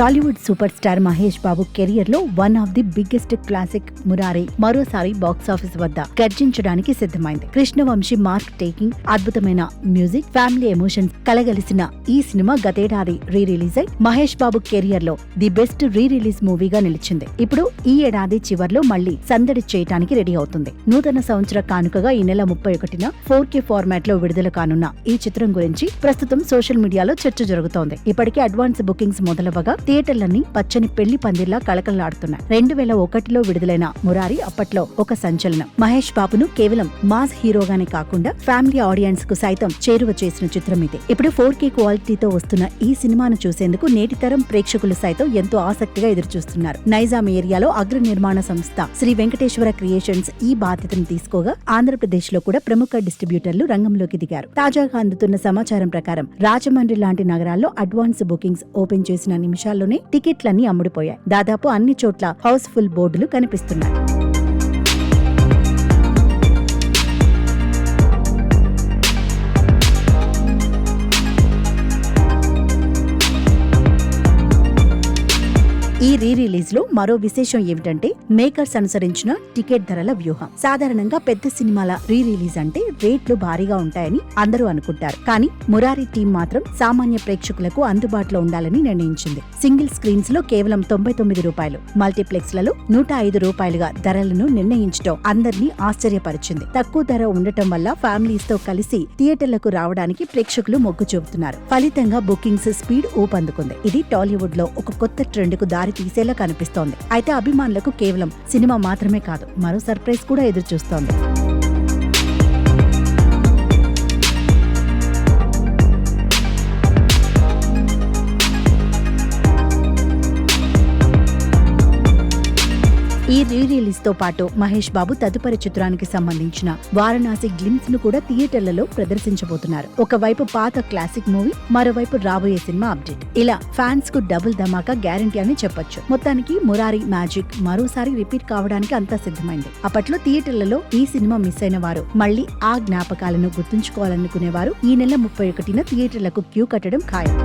Tollywood super star Mahesh Babu career లో one of the biggest classic Murari మరోసారి box office వద్ద గర్జించడానికి సిద్ధమైంది. కృష్ణవంశీ మార్క్ టేకింగ్, అద్భుతమైన మ్యూజిక్, ఫ్యామిలీ ఎమోషన్స్ కలగలిసిన ఈ సినిమా గతేడాది రీ రిలీజ్ అయి మహేష్ బాబు కెరియర్ లో ది బెస్ట్ రీ రిలీజ్ మూవీగా నిలిచింది. ఇప్పుడు ఈ ఏడాది చివర్లో మళ్లీ సందడి చేయడానికి రెడీ అవుతుంది. నూతన సంవత్సర కానుకగా ఈ నెల 31న 4K ఫార్మాట్ లో విడుదల కానున్న ఈ చిత్రం గురించి ప్రస్తుతం సోషల్ మీడియాలో చర్చ జరుగుతోంది. ఇప్పటికే అడ్వాన్స్ బుకింగ్స్ మొదలవగా థియేటర్లన్నీ పచ్చని పెళ్లి పందిర్లా కళకళలాడుతున్నాయి. 2001లో విడుదలైన మురారి అప్పట్లో ఒక సంచలనం. మహేష్ బాబును కేవలం మాస్ హీరోగానే కాకుండా ఫ్యామిలీ ఆడియన్స్ కు సైతం చేరువ చేసిన చిత్రం ఇది. ఇప్పుడు 4K క్వాలిటీతో వస్తున్న ఈ సినిమాను చూసేందుకు నేటి తరం ప్రేక్షకులు సైతం ఎంతో ఆసక్తిగా ఎదురుచూస్తున్నారు. నైజాం ఏరియాలో అగ్ర నిర్మాణ సంస్థ శ్రీ వెంకటేశ్వర క్రియేషన్స్ ఈ బాధ్యతను తీసుకోగా ఆంధ్రప్రదేశ్ లో కూడా ప్రముఖ డిస్ట్రిబ్యూటర్లు రంగంలోకి దిగారు. తాజాగా అందుతున్న సమాచారం ప్రకారం రాజమండ్రి లాంటి నగరాల్లో అడ్వాన్స్ బుకింగ్స్ ఓపెన్ చేసిన నిమిషాల్లోనే టికెట్లన్నీ అమ్ముడుపోయాయి. దాదాపు అన్ని చోట్ల హౌస్ఫుల్ బోర్డులు కనిపిస్తున్నాయి. ఈ రీ రిలీజ్ లో మరో విశేషం ఏమిటంటే మేకర్స్ అనుసరించిన టికెట్ ధరల వ్యూహం. సాధారణంగా పెద్ద సినిమాల రీ రిలీజ్ అంటే రేట్లు భారీగా ఉంటాయని అందరూ అనుకుంటారు. కానీ మురారి టీం మాత్రం సామాన్య ప్రేక్షకులకు అందుబాటులో ఉండాలని నిర్ణయించింది. సింగిల్ స్క్రీన్స్ లో కేవలం 99 రూపాయలు, మల్టీప్లెక్స్ లలో 105 రూపాయలుగా ధరలను నిర్ణయించడం అందరినీ ఆశ్చర్యపరిచింది. తక్కువ ధర ఉండటం వల్ల ఫ్యామిలీస్ తో కలిసి థియేటర్లకు రావడానికి ప్రేక్షకులు మొగ్గు చూపుతున్నారు. ఫలితంగా బుకింగ్స్ స్పీడ్ ఊపందుకుంది. ఇది టాలీవుడ్ లో ఒక కొత్త ట్రెండ్ కు దారి తీసేలా కనిపిస్తోంది. అయితే అభిమానులకు కేవలం సినిమా మాత్రమే కాదు, మరో సర్ప్రైజ్ కూడా ఎదురుచూస్తోంది. ఈ రీ రిలీజ్ తో పాటు మహేష్ బాబు తదుపరి చిత్రానికి సంబంధించిన వారణాసి గ్లిమ్స్ ను కూడా థియేటర్లలో ప్రదర్శించబోతున్నారు. ఒకవైపు పాత క్లాసిక్ మూవీ, మరోవైపు రాబోయే సినిమా అప్డేట్. ఇలా ఫ్యాన్స్ కు డబుల్ ధమాకా గ్యారంటీ అని చెప్పొచ్చు. మొత్తానికి మురారి మ్యాజిక్ మరోసారి రిపీట్ కావడానికి అంతా సిద్ధమైంది. అప్పట్లో థియేటర్లలో ఈ సినిమా మిస్ అయిన వారు మళ్లీ ఆ జ్ఞాపకాలను గుర్తుంచుకోవాలనుకునేవారు ఈ నెల 31న థియేటర్లకు క్యూ కట్టడం ఖాయం.